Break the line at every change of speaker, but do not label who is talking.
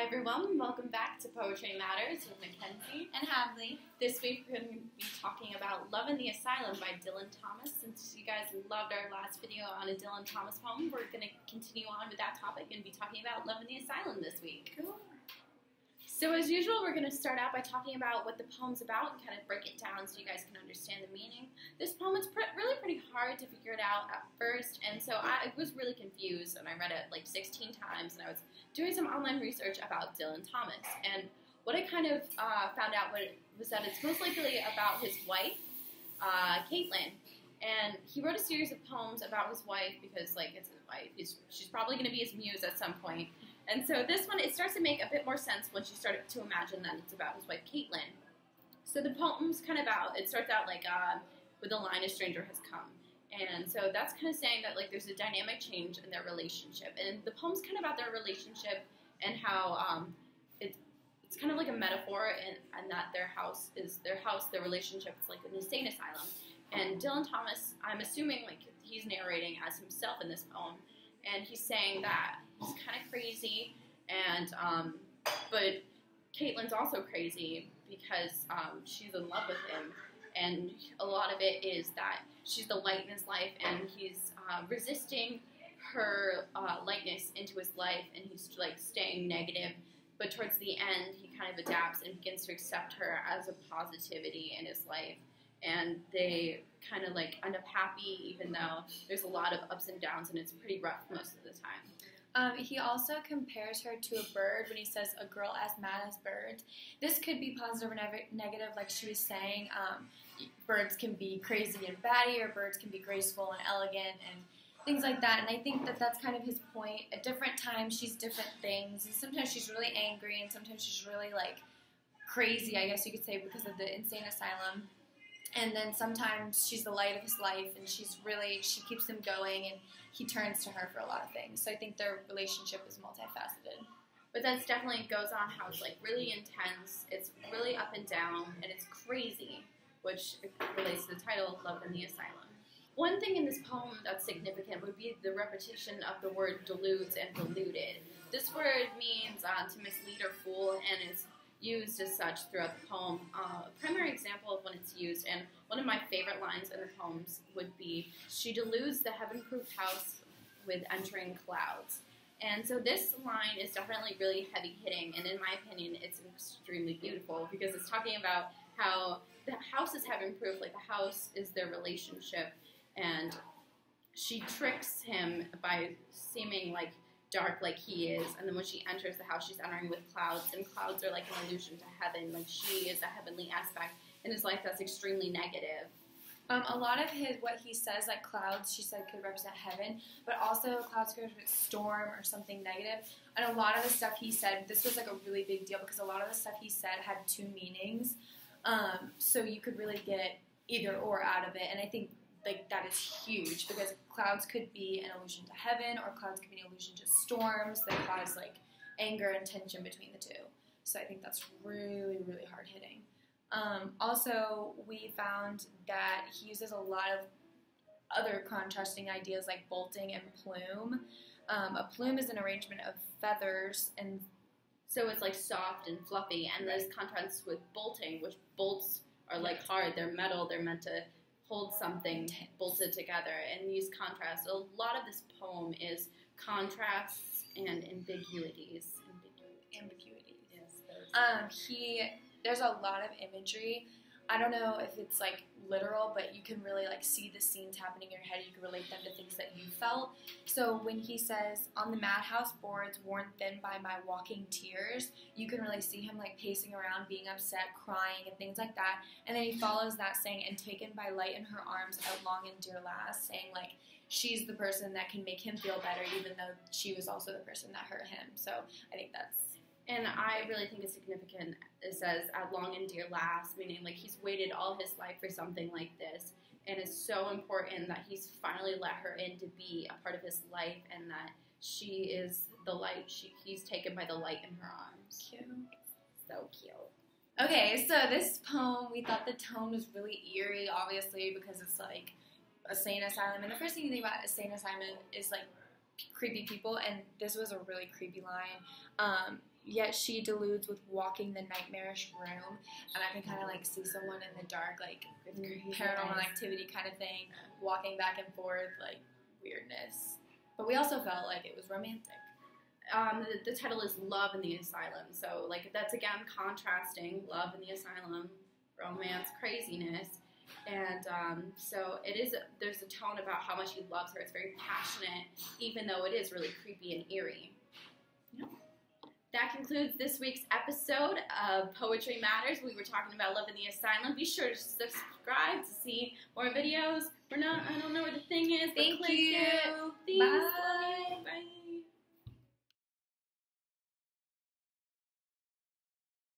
Hi everyone, welcome back to Poetry Matters with Mackenzie
and Hadley.
This week we're going to be talking about Love in the Asylum by Dylan Thomas. Since you guys loved our last video on a Dylan Thomas poem, we're going to continue on with that topic and be talking about Love in the Asylum this week.
Cool.
So as usual, we're going to start out by talking about what the poem's about and kind of break it down so you guys can understand the meaning. This poem is really pretty hard to figure it out at first, and so I was really confused, and I read it like 16 times, and I was doing some online research about Dylan Thomas. And what I kind of found out was that it's most likely about his wife, Caitlin. And he wrote a series of poems about his wife because, like, it's his wife. She's probably going to be his muse at some point. And so this one, it starts to make a bit more sense once you start to imagine that it's about his wife, Caitlin. So the poem's kind of it starts out like with the line, "A stranger has come." And so that's kind of saying that, like, there's a dynamic change in their relationship. And the poem's kind of about their relationship and how it's kind of like a metaphor and that their relationship is like an insane asylum. And Dylan Thomas, I'm assuming, like, he's narrating as himself in this poem. And he's saying that he's kind of crazy, and but Caitlin's also crazy because she's in love with him, and a lot of it is that she's the light in his life, and he's resisting her lightness into his life, and he's like staying negative. But towards the end, he kind of adapts and begins to accept her as a positivity in his life. And they kind of like end up happy, even though there's a lot of ups and downs, and it's pretty rough most of the time.
He also compares her to a bird when he says, "A girl as mad as birds." This could be positive or negative, like she was saying. Birds can be crazy and batty, or birds can be graceful and elegant, and things like that. And I think that that's kind of his point. At different times, she's different things. And sometimes she's really angry, and sometimes she's really, like, crazy, I guess you could say, because of the insane asylum. And then sometimes she's the light of his life, and she keeps him going, and he turns to her for a lot of things. So I think their relationship is multifaceted.
But that definitely goes on how it's like really intense, it's really up and down, and it's crazy, which relates to the title, Love in the Asylum. One thing in this poem that's significant would be the repetition of the word deludes and deluded. This word means to mislead or fool, and it's used as such throughout the poem. A primary example of when it's used, and one of my favorite lines in the poems would be, "She deludes the heaven-proof house with entering clouds." And so this line is definitely really heavy-hitting, and in my opinion, it's extremely beautiful because it's talking about how the house is heaven-proof, like the house is their relationship, and she tricks him by seeming like dark like he is, and then when she enters the house, she's entering with clouds, and clouds are like an allusion to heaven. Like, she is a heavenly aspect in his life that's extremely negative.
A lot of what he says, like clouds, she said, could represent heaven, but also clouds could represent storm or something negative. And a lot of the stuff he said, this was like a really big deal because a lot of the stuff he said had two meanings, so you could really get either or out of it. And I think, like, that is huge because clouds could be an allusion to heaven, or clouds could be an allusion to storms that cause, like, anger and tension between the two. So I think that's really, really hard hitting. Also, we found that he uses a lot of other contrasting ideas like bolting and plume. A plume is an arrangement of feathers, and
so it's like soft and fluffy, and there's contrasts with bolting, which bolts are like hard, they're metal, they're meant to hold something bolted together, and use contrast. A lot of this poem is contrasts and ambiguities.
Yes. There's a lot of imagery. I don't know if it's like literal, but you can really like see the scenes happening in your head. You can relate them to things that you felt. So when he says, "On the madhouse boards worn thin by my walking tears," you can really see him like pacing around, being upset, crying, and things like that. And then he follows that saying, "And taken by light in her arms at long and dear last," saying like she's the person that can make him feel better, even though she was also the person that hurt him. So I think that's.
And I really think it's significant. It says, "at long and dear last," meaning like he's waited all his life for something like this. And it's so important that he's finally let her in to be a part of his life, and that she is the light. He's taken by the light in her arms.
Cute.
So cute.
Okay, so this poem, we thought the tone was really eerie, obviously, because it's like a insane asylum. And the first thing you think about a insane asylum is like creepy people, and this was a really creepy line. Yet she deludes with walking the nightmarish room, and I can kind of like see someone in the dark, like paranormal activity kind of thing, walking back and forth, like weirdness. But we also felt like it was romantic.
The title is Love in the Asylum, so like that's again contrasting love in the asylum, romance, craziness, and so it is. There's a tone about how much he loves her. It's very passionate, even though it is really creepy and eerie. Yeah. That concludes this week's episode of Poetry Matters. We were talking about Love in the Asylum. Be sure to subscribe to see more videos. I don't know where the thing is.
Thank
click
you.
It. Thanks.
Bye.
Bye.